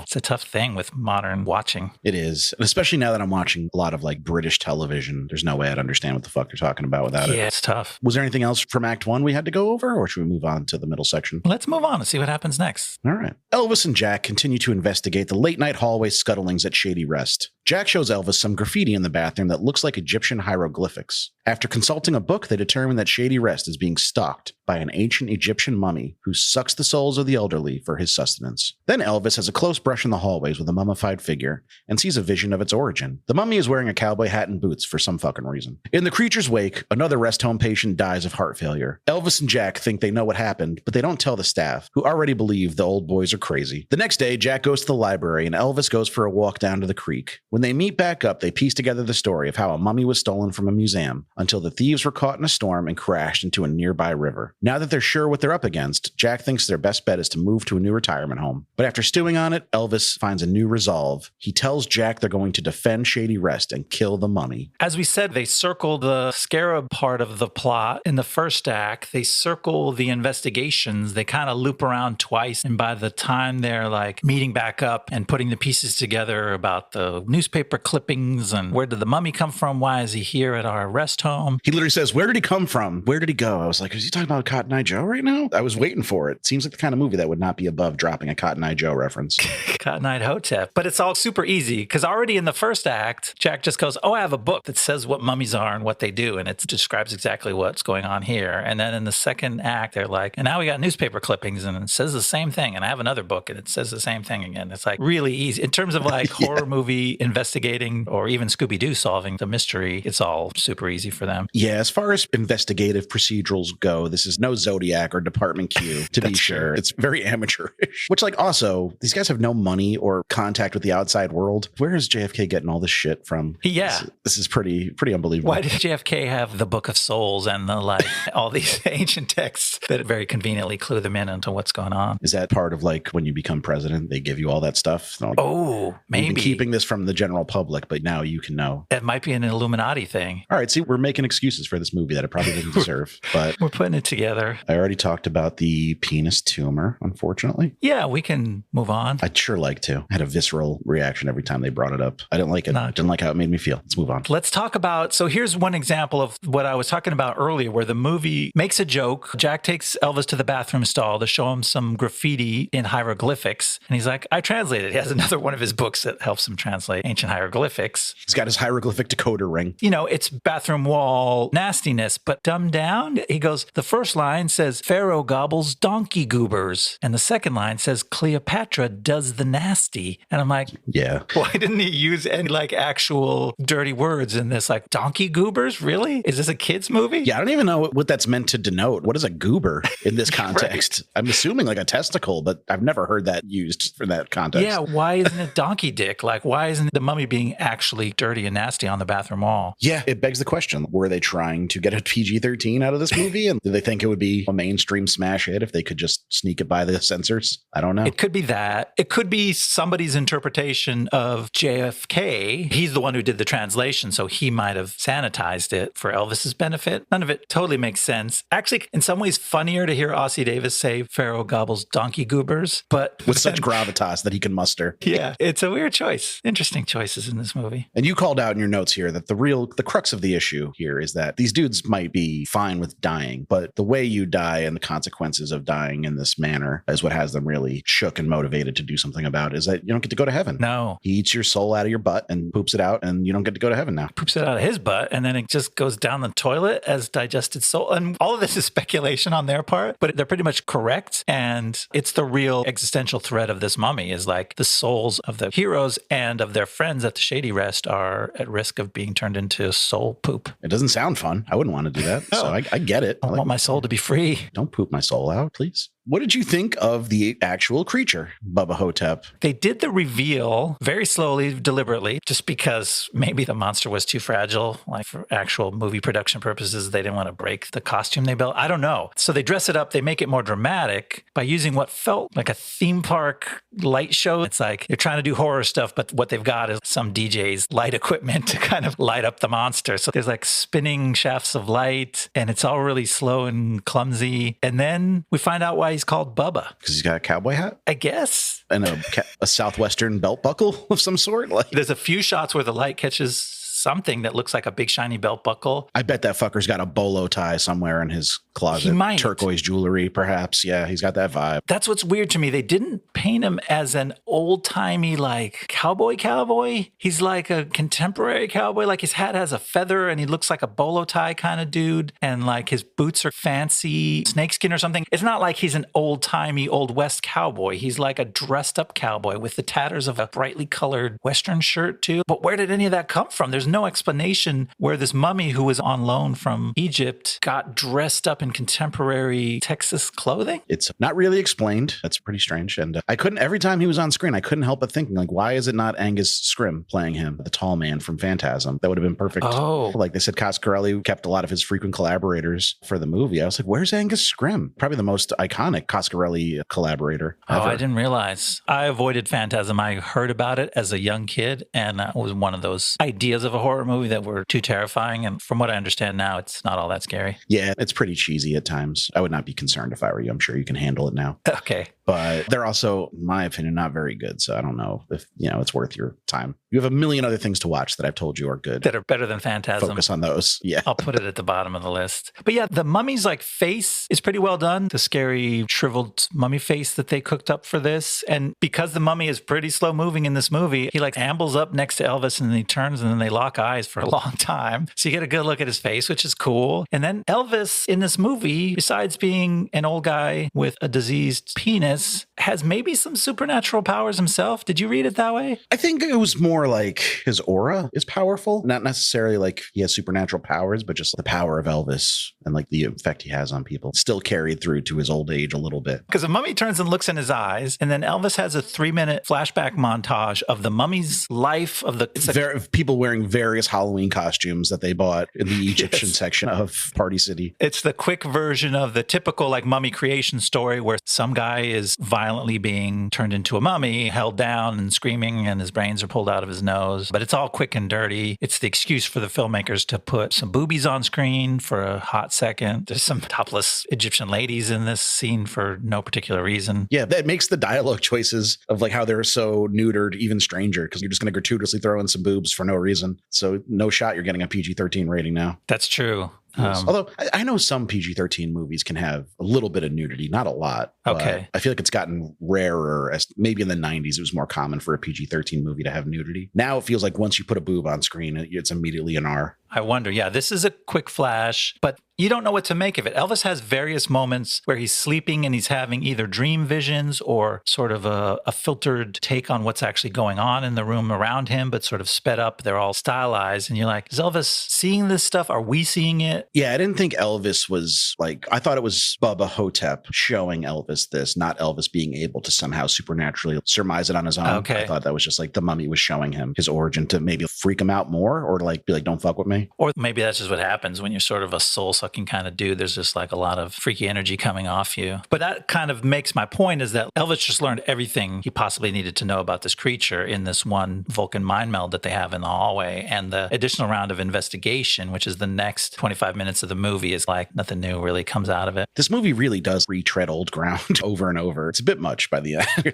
It's a tough thing with modern watching. It is. And especially now that I'm watching a lot of like British television, there's no way I'd understand what the fuck they're talking about without it. Yeah, it's tough. Was there anything else from Act 1 we had to go over, or should we move on to the middle section? Let's move on and see what happens next. All right. Elvis and Jack continue to investigate the late night hallway scuttlings at Shady Rest. Jack shows Elvis some graffiti in the bathroom that looks like Egyptian hieroglyphics. After consulting a book, they determine that Shady Rest is being stalked by an ancient Egyptian mummy who sucks the souls of the elderly for his sustenance. Then Elvis has a close brush in the hallways with a mummified figure and sees a vision of its origin. The mummy is wearing a cowboy hat and boots for some fucking reason. In the creature's wake, another rest home patient dies of heart failure. Elvis and Jack think they know what happened, but they don't tell the staff, who already believe the old boys are crazy. The next day, Jack goes to the library and Elvis goes for a walk down to the creek. When they meet back up, they piece together the story of how a mummy was stolen from a museum until the thieves were caught in a storm and crashed into a nearby river. Now that they're sure what they're up against, Jack thinks their best bet is to move to a new retirement home. But after stewing on it, Elvis finds a new resolve. He tells Jack they're going to defend Shady Rest and kill the mummy. As we said, they circle the scarab part of the plot in the first act. They circle the investigations. They kind of loop around twice. And by the time they're like meeting back up and putting the pieces together about the newspaper clippings and where did the mummy come from? Why is he here at our rest home? He literally says, where did he come from? Where did he go? I was like, is he talking about Cotton Eye Joe right now? I was waiting for it. Seems like the kind of movie that would not be above dropping a Cotton Eye Joe reference. Cotton Eye Ho-Tep. But it's all super easy because already in the first act, Jack just goes, oh, I have a book that says what mummies are and what they do. And it describes exactly what's going on here. And then in the second act, they're like, and now we got newspaper clippings and it says the same thing. And I have another book and it says the same thing again. It's like really easy. In terms of like horror movie investigating or even Scooby-Doo solving the mystery, it's all super easy for them. Yeah, as far as investigative procedurals go, this is no Zodiac or Department Q, to be sure. It's very amateurish. Which, like, also, these guys have no money or contact with the outside world. Where is JFK getting all this shit from? Yeah. This is pretty unbelievable. Why did JFK have the Book of Souls and the like all these ancient texts that very conveniently clue them in into what's going on? Is that part of like when you become president, they give you all that stuff? Like, oh, maybe. We've been keeping this from the general public, but now you can know. It might be an Illuminati thing. All right, see, we're making excuses for this movie that it probably didn't deserve, but we're putting it together. I already talked about the penis tumor, unfortunately. Yeah, we can move on. I'd sure like to. I had a visceral reaction every time they brought it up. I didn't like it. I didn't like how it made me feel. Let's move on. Let's talk about, so here's one example of what I was talking about earlier, where the movie makes a joke. Jack takes Elvis to the bathroom stall to show him some graffiti in hieroglyphics. And he's like, I translated. He has another one of his books that helps him translate ancient hieroglyphics. He's got his hieroglyphic decoder ring. You know, it's bathroom wall nastiness, but dumbed down. He goes, the first line says, Pharaoh gobbles donkey goobers. And the second line says, Cleopatra does the nasty. And I'm like, yeah. Why didn't he use any like actual dirty words in this? Like donkey goobers? Really? Is this a kid's movie? Yeah, I don't even know what that's meant to denote. What is a goober in this context? Right. I'm assuming like a testicle, but I've never heard that used for that context. Yeah, why isn't it donkey dick? Like, why isn't the mummy being actually dirty and nasty on the bathroom wall? Yeah, it begs the question. Were they trying to get a PG-13 out of this movie? And did they think it would be a mainstream smash hit if they could just sneak it by the censors? I don't know. It could be that. It could be somebody's interpretation of JFK. He's the one who did the translation, so he might have sanitized it for Elvis's benefit. None of it totally makes sense. Actually, in some ways, funnier to hear Ossie Davis say Pharaoh gobbles donkey goobers, but with such gravitas that he can muster. Yeah, it's a weird choice. Interesting choices in this movie. And you called out in your notes here that the crux of the issue here is that these dudes might be fine with dying, but the way you die and the consequences of dying in this manner is what has them really shook and motivated to do something about, is that you don't get to go to heaven. No. He eats your soul out of your butt and poops it out, and you don't get to go to heaven now. Poops it out of his butt, and then it just goes down the toilet as digested soul. And all of this is speculation on their part, but they're pretty much correct. And it's the real existential threat of this mummy is like the souls of the heroes and of their friends at the Shady Rest are at risk of being turned into soul poop. It doesn't sound fun. I wouldn't want to do that. No. So I get it. I want my soul to be free. Don't poop my soul out, please. What did you think of the actual creature, Bubba Ho-Tep? They did the reveal very slowly, deliberately, just because maybe the monster was too fragile. Like for actual movie production purposes, they didn't want to break the costume they built. I don't know. So they dress it up. They make it more dramatic by using what felt like a theme park light show. It's like they're trying to do horror stuff, but what they've got is some DJ's light equipment to kind of light up the monster. So there's like spinning shafts of light, and it's all really slow and clumsy. And then we find out why he's called Bubba. Because he's got a cowboy hat? I guess. And a Southwestern belt buckle of some sort? Like, there's a few shots where the light catches something that looks like a big shiny belt buckle. I bet that fucker's got a bolo tie somewhere in his closet. He might. Turquoise jewelry, perhaps. Yeah, he's got that vibe. That's what's weird to me. They didn't paint him as an old-timey, like, cowboy. He's like a contemporary cowboy. Like, his hat has a feather, and he looks like a bolo tie kind of dude. And, like, his boots are fancy snakeskin or something. It's not like he's an old-timey, Old West cowboy. He's like a dressed-up cowboy with the tatters of a brightly colored Western shirt, too. But where did any of that come from? There's no explanation where this mummy who was on loan from Egypt got dressed up in contemporary Texas clothing. It's not really explained. That's pretty strange. And I couldn't, every time he was on screen, I couldn't help but thinking, like, why is it not Angus Scrim playing him, the tall man from Phantasm? That would have been perfect. Oh. Like they said, Coscarelli kept a lot of his frequent collaborators for the movie. I was like, where's Angus Scrim? Probably the most iconic Coscarelli collaborator ever. Oh, I didn't realize. I avoided Phantasm. I heard about it as a young kid, and it was one of those ideas of a horror movie that were too terrifying. And from what I understand now, it's not all that scary. Yeah, it's pretty cheesy at times. I would not be concerned if I were you. I'm sure you can handle it now. Okay. But they're also, in my opinion, not very good. So I don't know if, it's worth your time. You have a million other things to watch that I've told you are good. That are better than Phantasm. Focus on those. Yeah. I'll put it at the bottom of the list. But yeah, the mummy's like face is pretty well done. The scary shriveled mummy face that they cooked up for this. And because the mummy is pretty slow moving in this movie, he like ambles up next to Elvis and then he turns and then they lock eyes for a long time. So you get a good look at his face, which is cool. And then Elvis in this movie, besides being an old guy with a diseased penis, has maybe some supernatural powers himself. Did you read it that way? I think it was more like his aura is powerful. Not necessarily like he has supernatural powers, but just the power of Elvis and like the effect he has on people still carried through to his old age a little bit. Because the mummy turns and looks in his eyes, and then Elvis has a 3-minute flashback montage of the mummy's life of the people wearing various Halloween costumes that they bought in the Egyptian section of Party City. It's the quick version of the typical like mummy creation story where some guy is violently being turned into a mummy, held down and screaming, and his brains are pulled out of his nose. But it's all quick and dirty. It's the excuse for the filmmakers to put some boobies on screen for a hot second. There's some topless Egyptian ladies in this scene for no particular reason. Yeah, that makes the dialogue choices of like how they're so neutered even stranger because you're just going to gratuitously throw in some boobs for no reason. So no shot you're getting a PG-13 rating now. That's true. Although I know some PG-13 movies can have a little bit of nudity, not a lot. Okay. I feel like it's gotten rarer. As maybe in the 90s, it was more common for a PG-13 movie to have nudity. Now it feels like once you put a boob on screen, it's immediately an R. I wonder. Yeah, this is a quick flash, but you don't know what to make of it. Elvis has various moments where he's sleeping and he's having either dream visions or sort of a filtered take on what's actually going on in the room around him, but sort of sped up. They're all stylized. And you're like, is Elvis seeing this stuff? Are we seeing it? Yeah, I didn't think Elvis was I thought it was Bubba Ho-Tep showing Elvis this, not Elvis being able to somehow supernaturally surmise it on his own. Okay. I thought that was just the mummy was showing him his origin to maybe freak him out more or be like, don't fuck with me. Or maybe that's just what happens when you're sort of a soul sucking kind of dude. There's just a lot of freaky energy coming off you. But that kind of makes my point is that Elvis just learned everything he possibly needed to know about this creature in this one Vulcan mind meld that they have in the hallway. And the additional round of investigation, which is the next 25 minutes of the movie, is nothing new really comes out of it. This movie really does retread old ground over and over. It's a bit much by the end. You're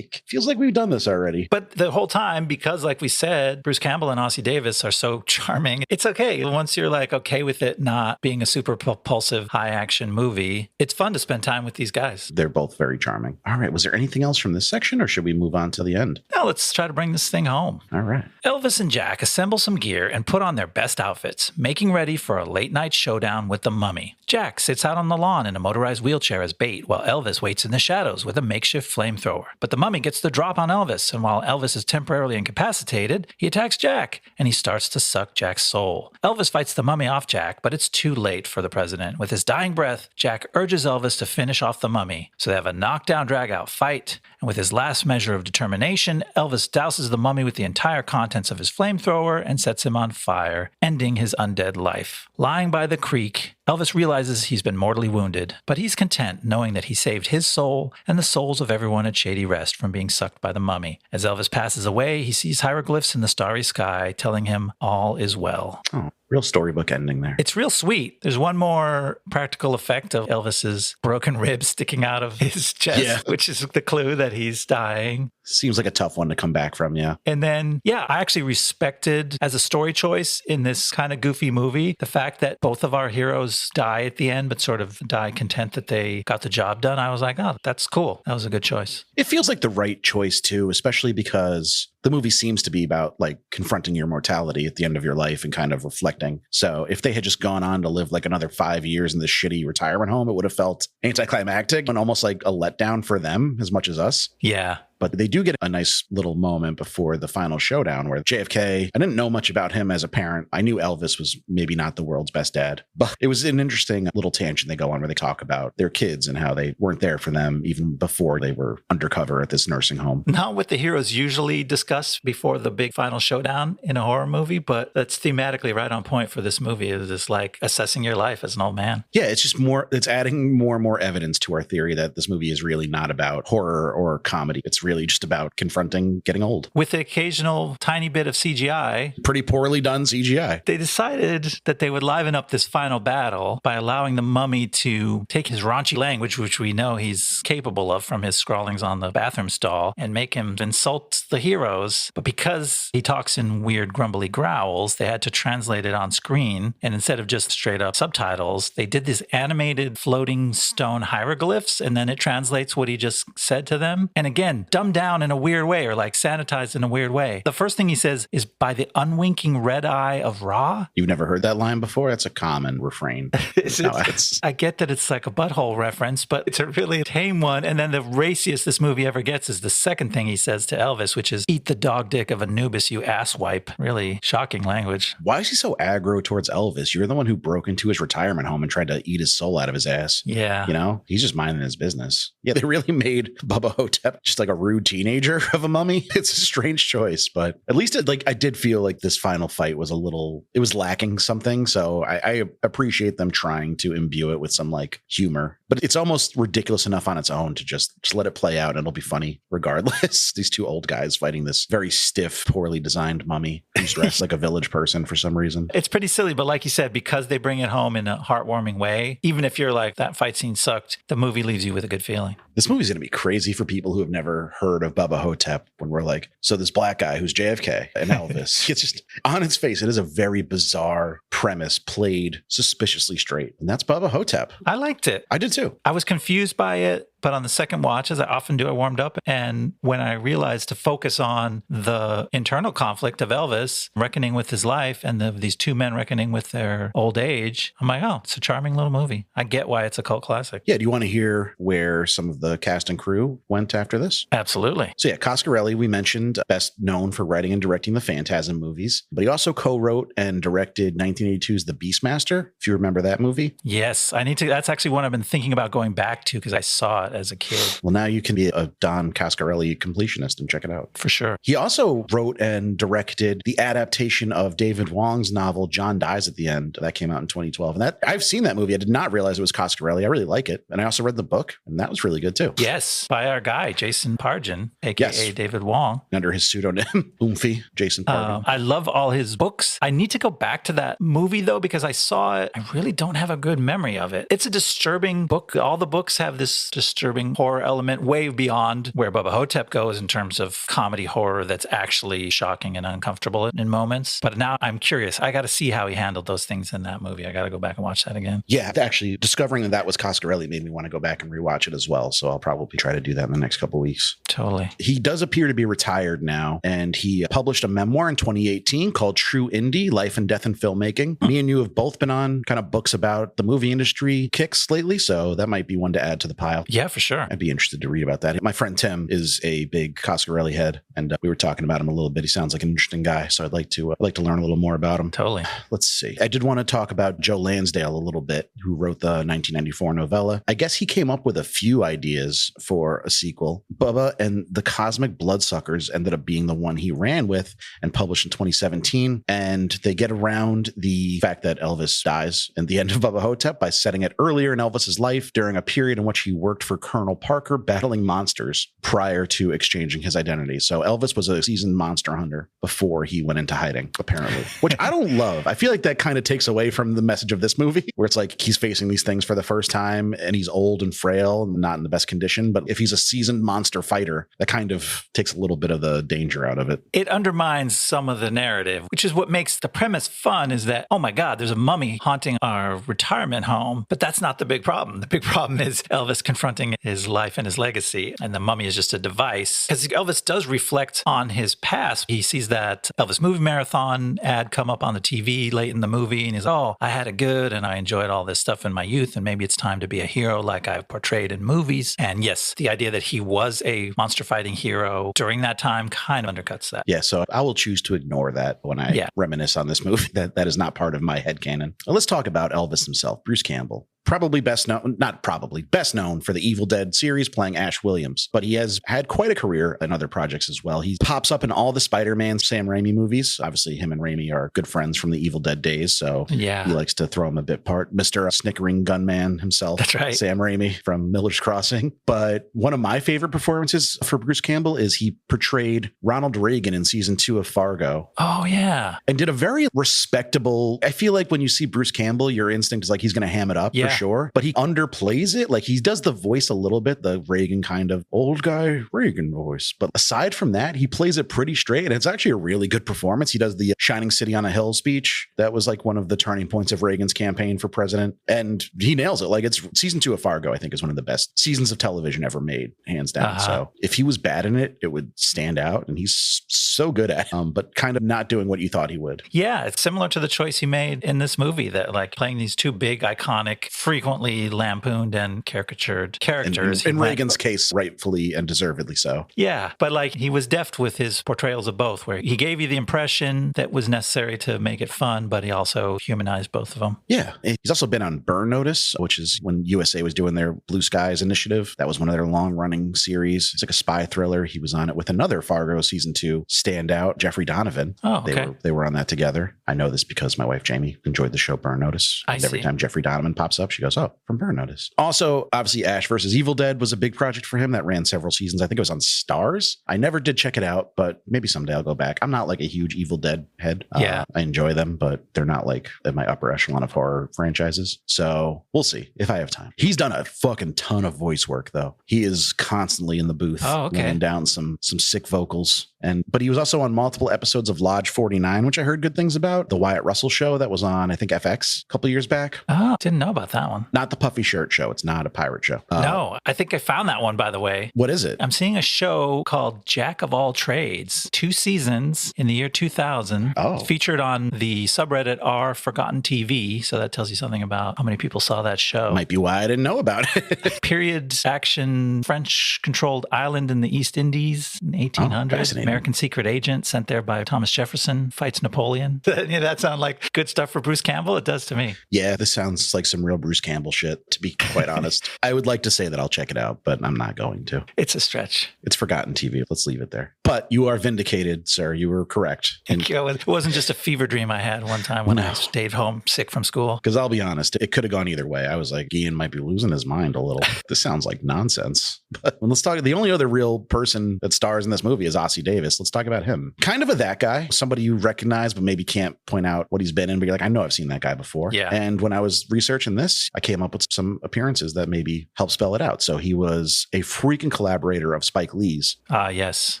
feels like we've done this already. But the whole time, because like we said, Bruce Campbell and Ossie Davis are so charming, it's okay. Once you're okay with it not being a super propulsive high action movie, it's fun to spend time with these guys. They're both very charming. All right. Was there anything else from this section or should we move on to the end? Now let's try to bring this thing home. All right. Elvis and Jack assemble some gear and put on their best outfits, making ready for a late night showdown with the mummy. Jack sits out on the lawn in a motorized wheelchair as bait, while Elvis waits in the shadows with a makeshift flamethrower. But the mummy gets the drop on Elvis, and while Elvis is temporarily incapacitated, he attacks Jack, and he starts to suck Jack's soul. Elvis fights the mummy off Jack, but it's too late for the president. With his dying breath, Jack urges Elvis to finish off the mummy, so they have a knockdown, drag-out fight, and with his last measure of determination, Elvis douses the mummy with the entire contents of his flamethrower and sets him on fire, ending his undead life. Lying by the creek, Elvis realizes he's been mortally wounded, but he's content knowing that he saved his soul and the souls of everyone at Shady Rest from being sucked by the mummy. As Elvis passes away, he sees hieroglyphs in the starry sky telling him all is well. Oh, real storybook ending there. It's real sweet. There's one more practical effect of Elvis's broken ribs sticking out of his chest, which is the clue that he's dying. Seems like a tough one to come back from, yeah. And then, I actually respected, as a story choice in this kind of goofy movie, the fact that both of our heroes die at the end, but sort of die content that they got the job done. I was like, oh, that's cool. That was a good choice. It feels like the right choice, too, especially because the movie seems to be about confronting your mortality at the end of your life and kind of reflecting. So if they had just gone on to live another 5 years in this shitty retirement home, it would have felt anticlimactic and almost like a letdown for them as much as us. Yeah. But they do get a nice little moment before the final showdown where JFK, I didn't know much about him as a parent. I knew Elvis was maybe not the world's best dad, but it was an interesting little tangent they go on where they talk about their kids and how they weren't there for them even before they were undercover at this nursing home. Not what the heroes usually discuss before the big final showdown in a horror movie, but that's thematically right on point for this movie. Is this assessing your life as an old man? Yeah, it's just it's adding more and more evidence to our theory that this movie is really not about horror or comedy. It's really just about confronting getting old. With the occasional tiny bit of CGI. Pretty poorly done CGI. They decided that they would liven up this final battle by allowing the mummy to take his raunchy language, which we know he's capable of from his scrawlings on the bathroom stall, and make him insult the heroes. But because he talks in weird grumbly growls, they had to translate it on screen. And instead of just straight up subtitles, they did this animated floating stone hieroglyphs, and then it translates what he just said to them. And again, dumbed down in a weird way, or sanitized in a weird way. The first thing he says is, by the unwinking red eye of Ra. You've never heard that line before? That's a common refrain. I get that it's like a butthole reference, but it's a really tame one. And then the raciest this movie ever gets is the second thing he says to Elvis, which is, eat the dog dick of Anubis, you asswipe. Really shocking language. Why is he so aggro towards Elvis? You're the one who broke into his retirement home and tried to eat his soul out of his ass. Yeah. He's just minding his business. Yeah, they really made Bubba Ho-Tep just like a rude teenager of a mummy. It's a strange choice, but at least I did feel like this final fight was it was lacking something. So I appreciate them trying to imbue it with some humor, but it's almost ridiculous enough on its own to just let it play out and it'll be funny regardless. These two old guys fighting this very stiff, poorly designed mummy who's dressed like a village person for some reason. It's pretty silly, but like you said, because they bring it home in a heartwarming way, even if you're that fight scene sucked, the movie leaves you with a good feeling. This movie's going to be crazy for people who have never heard of Bubba Ho-Tep when we're so this black guy who's JFK and Elvis, it's just on its face. It is a very bizarre premise played suspiciously straight. And that's Bubba Ho-Tep. I liked it. I did too. I was confused by it. But on the second watch, as I often do, I warmed up. And when I realized to focus on the internal conflict of Elvis reckoning with his life and these two men reckoning with their old age, I'm like, oh, it's a charming little movie. I get why it's a cult classic. Yeah. Do you want to hear where some of the cast and crew went after this? Absolutely. So yeah, Coscarelli, we mentioned, best known for writing and directing the Phantasm movies, but he also co-wrote and directed 1982's The Beastmaster, if you remember that movie. Yes, that's actually one I've been thinking about going back to because I saw it as a kid. Well, now you can be a Don Coscarelli completionist and check it out. For sure. He also wrote and directed the adaptation of David Wong's novel, John Dies at the End. That came out in 2012. And I've seen that movie. I did not realize it was Coscarelli. I really like it. And I also read the book, and that was really good too. Yes, by our guy, Jason Pargin, a.k.a. David Wong. Under his pseudonym, Oomphy, Jason Pargin. I love all his books. I need to go back to that movie, though, because I saw it. I really don't have a good memory of it. It's a disturbing book. All the books have this disturbing horror element way beyond where Bubba Ho-Tep goes in terms of comedy horror that's actually shocking and uncomfortable in moments. But now I'm curious. I got to see how he handled those things in that movie. I got to go back and watch that again. Yeah, actually, discovering that was Coscarelli made me want to go back and rewatch it as well. So I'll probably try to do that in the next couple of weeks. Totally. He does appear to be retired now, and he published a memoir in 2018 called True Indie, Life and Death in Filmmaking. Me and you have both been on kind of books about the movie industry kicks lately, so that might be one to add to the pile. Yeah, for sure. I'd be interested to read about that. My friend Tim is a big Coscarelli head, and we were talking about him a little bit. He sounds like an interesting guy, so I'd like to learn a little more about him. Totally. Let's see. I did want to talk about Joe Lansdale a little bit, who wrote the 1994 novella. I guess he came up with a few ideas for a sequel. Bubba and the Cosmic Bloodsuckers ended up being the one he ran with and published in 2017. And they get around the fact that Elvis dies in the end of Bubba Ho-Tep by setting it earlier in Elvis's life during a period in which he worked for Colonel Parker battling monsters prior to exchanging his identity. So Elvis was a seasoned monster hunter before he went into hiding, apparently, which I don't love. I feel like that kind of takes away from the message of this movie, where it's like he's facing these things for the first time and he's old and frail and not in the best condition. But if he's a seasoned monster fighter, that kind of takes a little bit of the danger out of it. It undermines some of the narrative, which is what makes the premise fun, is that, oh my God, there's a mummy haunting our retirement home. But that's not the big problem. The big problem is Elvis confronting his life and his legacy, and the mummy is just a device. Because Elvis does reflect on his past. He sees that Elvis movie marathon ad come up on the TV late in the movie, and he's, oh, I had it good and I enjoyed all this stuff in my youth, and maybe it's time to be a hero like I've portrayed in movies. And yes, the idea that he was a monster fighting hero during that time kind of undercuts that. Yeah, so I will choose to ignore that when I reminisce on this movie. That is not part of my headcanon. Well, let's talk about Elvis himself, Bruce Campbell. Best known for the Evil Dead series, playing Ash Williams, but he has had quite a career in other projects as well. He pops up in all the Spider-Man Sam Raimi movies. Obviously, him and Raimi are good friends from the Evil Dead days, so he likes to throw him a bit part. Mr. Snickering Gunman himself, that's right, Sam Raimi from Miller's Crossing. But one of my favorite performances for Bruce Campbell is he portrayed Ronald Reagan in season 2 of Fargo. Oh, yeah. And did a very respectable, I feel like when you see Bruce Campbell, your instinct is like he's going to ham it up for sure, but he underplays it. Like he does the voice a little bit, the Reagan kind of old guy Reagan voice. But aside from that, he plays it pretty straight. And it's actually a really good performance. He does the Shining City on a Hill speech. That was like one of the turning points of Reagan's campaign for president. And he nails it. Like it's season 2 of Fargo, I think, is one of the best seasons of television ever made, hands down. So if he was bad in it, it would stand out. And he's so good at it, but kind of not doing what you thought he would. Yeah, it's similar to the choice he made in this movie, that like playing these two big, iconic, frequently lampooned and caricatured characters. In Reagan's case, rightfully and deservedly so. Yeah, but like he was deft with his portrayals of both, where he gave you the impression that was necessary to make it fun, but he also humanized both of them. Yeah. He's also been on Burn Notice, which is when USA was doing their Blue Skies initiative. That was one of their long-running series. It's like a spy thriller. He was on it with another Fargo season 2 standout, Jeffrey Donovan. Oh, okay. They were on that together. I know this because my wife Jamie enjoyed the show Burn Notice. And every time Jeffrey Donovan pops up, she goes, oh, from Burn Notice. Also, obviously, Ash versus Evil Dead was a big project for him that ran several seasons. I think it was on Starz. I never did check it out, but maybe someday I'll go back. I'm not like a huge Evil Dead head. I enjoy them, but they're not like in my upper echelon of horror franchises. So we'll see if I have time. He's done a fucking ton of voice work, though. He is constantly in the booth laying down some sick vocals. But he was also on multiple episodes of Lodge 49, which I heard good things about. The Wyatt Russell show that was on, I think, FX a couple years back. Oh, didn't know about that one. Not the puffy shirt show. It's not a pirate show. No, I think I found that one, by the way. What is it? I'm seeing a show called Jack of All Trades, 2 seasons in the year 2000. Oh. It's featured on the subreddit r Forgotten TV, so that tells you something about how many people saw that show. Might be why I didn't know about it. Period action, French-controlled island in the East Indies in 1800s. American secret agent sent there by Thomas Jefferson fights Napoleon. Yeah, that sounds like good stuff for Bruce Campbell? It does to me. Yeah, this sounds like some real Bruce Campbell shit, to be quite honest. I would like to say that I'll check it out, but I'm not going to. It's a stretch. It's Forgotten TV. Let's leave it there. But you are vindicated, sir. You were correct. Thank you. It wasn't just a fever dream I had one time when I stayed home sick from school. Because I'll be honest, it could have gone either way. I was like, Ian might be losing his mind a little. This sounds like nonsense. But let's talk. The only other real person that stars in this movie is Ossie Davis. Let's talk about him. Kind of a that guy, somebody you recognize, but maybe can't point out what he's been in. But you're like, I know I've seen that guy before. Yeah. And when I was researching this, I came up with some appearances that maybe help spell it out. So he was a freaking collaborator of Spike Lee's. Yes.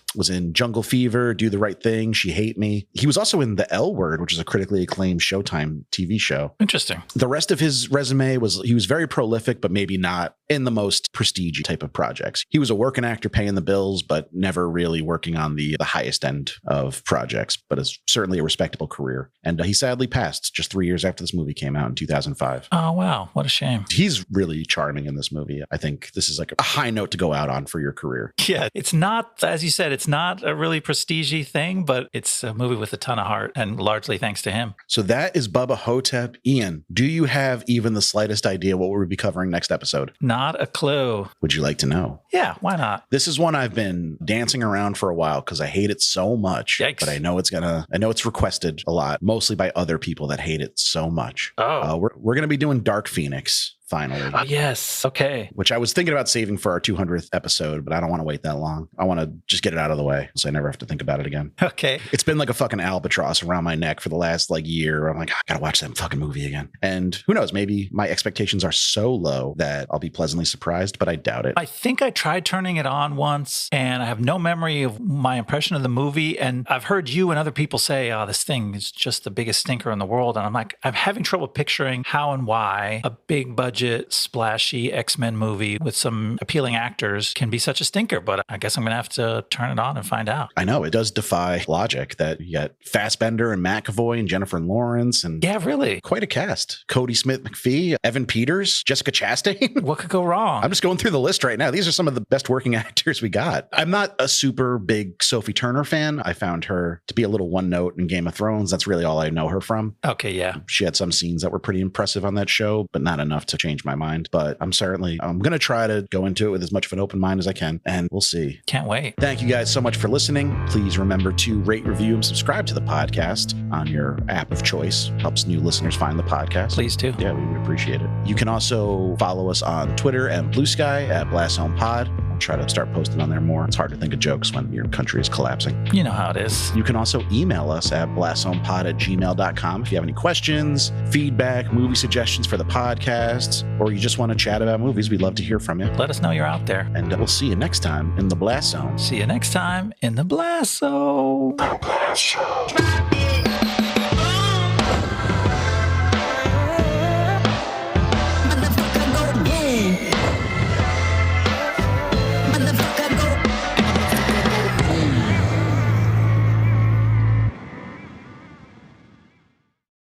Was in Jungle Fever, Do the Right Thing, She Hate Me. He was also in The L Word, which is a critically acclaimed Showtime TV show. Interesting. The rest of his resume was he was very prolific, but maybe not in the most prestige type of projects. He was a working actor paying the bills, but never really working on the highest end of projects, but it's certainly a respectable career. And he sadly passed just 3 years after this movie came out in 2005. Oh, wow. What a shame. He's really charming in this movie. I think this is like a high note to go out on for your career. Yeah, it's not, as you said, it's not a really prestige-y thing, but it's a movie with a ton of heart, and largely thanks to him. So that is Bubba Ho-Tep. Ian, do you have even the slightest idea what we'll be covering next episode? Not a clue. Would you like to know? Yeah, why not? This is one I've been dancing around for a while because I hate it so much. Yikes. But I know it's requested a lot, mostly by other people that hate it so much. Oh. We're going to be doing Dark Phoenix. Finally. Yes. Okay. Which I was thinking about saving for our 200th episode, but I don't want to wait that long. I want to just get it out of the way so I never have to think about it again. Okay. It's been like a fucking albatross around my neck for the last year. I'm like, I gotta watch that fucking movie again. And who knows, maybe my expectations are so low that I'll be pleasantly surprised, but I doubt it. I think I tried turning it on once and I have no memory of my impression of the movie. And I've heard you and other people say, oh, this thing is just the biggest stinker in the world. And I'm like, I'm having trouble picturing how and why a big budget, splashy X-Men movie with some appealing actors can be such a stinker, but I guess I'm going to have to turn it on and find out. I know, it does defy logic that you got Fassbender and McAvoy and Jennifer Lawrence and yeah, really, quite a cast. Cody Smith-McPhee, Evan Peters, Jessica Chastain. What could go wrong? I'm just going through the list right now. These are some of the best working actors we got. I'm not a super big Sophie Turner fan. I found her to be a little one note in Game of Thrones. That's really all I know her from. Okay, yeah. She had some scenes that were pretty impressive on that show, but not enough to change my mind. But I'm going to try to go into it with as much of an open mind as I can, and we'll see. Can't wait. Thank you guys so much for listening. Please remember to rate, review, and subscribe to the podcast on your app of choice. Helps new listeners find the podcast. Please do. Yeah, we would appreciate it. You can also follow us on Twitter and Blue Sky at Blast Zone Pod. Try to start posting on there more. It's hard to think of jokes when your country is collapsing. You know how it is. You can also email us at blasthomepod@gmail.com if you have any questions, feedback, movie suggestions for the podcast, or you just want to chat about movies. We'd love to hear from you. Let us know you're out there. And we'll see you next time in the Blast Zone. See you next time in the Blast Zone. The Blast Zone.